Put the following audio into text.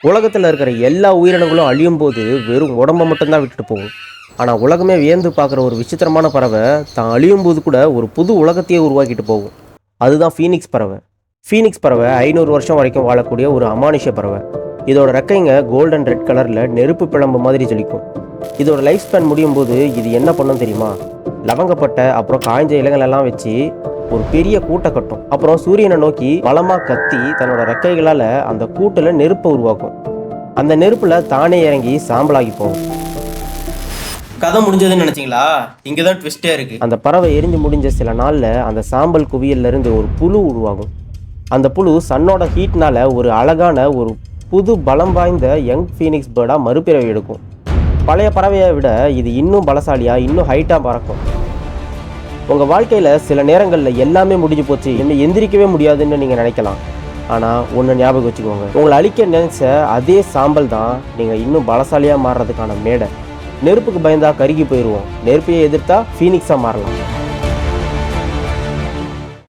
உலகத்தில் இருக்கிற எல்லா உயிரினங்களும் அழியும் போது வெறும் உடம்பை மட்டும்தான் விட்டுட்டு போகும். ஆனால் உலகமே வியந்து பார்க்குற ஒரு விசித்திரமான பறவை தான் அழியும் போது கூட ஒரு புது உலகத்தையே உருவாக்கிட்டு போகும். அதுதான் ஃபீனிக்ஸ் பறவை. ஃபீனிக்ஸ் பறவை 500 வருஷம் வரைக்கும் வாழக்கூடிய ஒரு அமானுஷ்ய பறவை. இதோட ரெக்கைங்க கோல்டன் ரெட் கலரில் நெருப்பு பிழம்பு மாதிரி ஜொலிக்கும். இதோட லைஃப் ஸ்பேன் முடியும் போது இது என்ன பண்ணும் தெரியுமா? லவங்கப்பட்டை அப்புறம் காய்ஞ்ச இலைகள் எல்லாம் வச்சு ஒரு பெரிய கூட்டை கட்டும். அப்புறம் சூரியனை நோக்கி பலமாக கத்தி தன்னோட ரெக்கைகளால் அந்த கூட்டில் நெருப்பை உருவாக்கும். அந்த நெருப்பில் தானே இறங்கி சாம்பலாகி போகும். கதை முடிஞ்சதுன்னு நினைச்சீங்களா? இங்கே தான் ட்விஸ்டே இருக்குது. அந்த பறவை எரிஞ்சு முடிஞ்ச சில நாளில் அந்த சாம்பல் குவியல்லேருந்து ஒரு புழு உருவாகும். அந்த புழு சன்னோட ஹீட்னால ஒரு அழகான ஒரு புது பலம் வாய்ந்த யங் ஃபீனிக்ஸ் பேர்டாக மறுபிறவி எடுக்கும். பழைய பறவையை விட இது இன்னும் பலசாலியாக இன்னும் ஹைட்டாக பறக்கும். உங்கள் வாழ்க்கையில் சில நேரங்களில் எல்லாமே முடிஞ்சு போச்சு, இன்னும் எந்திரிக்கவே முடியாதுன்னு நீங்கள் நினைக்கலாம். ஆனால் ஒன்று ஞாபகம் வச்சுக்கோங்க, உங்களை அழிக்க நினைச்ச அதே சாம்பல் தான் நீங்கள் இன்னும் பலசாலியாக மாறுறதுக்கான மேடை. நெருப்புக்கு பயந்தா கருகி போயிடுவோம், நெருப்பையை எதிர்த்தா ஃபீனிக்ஸாக மாறலாம்.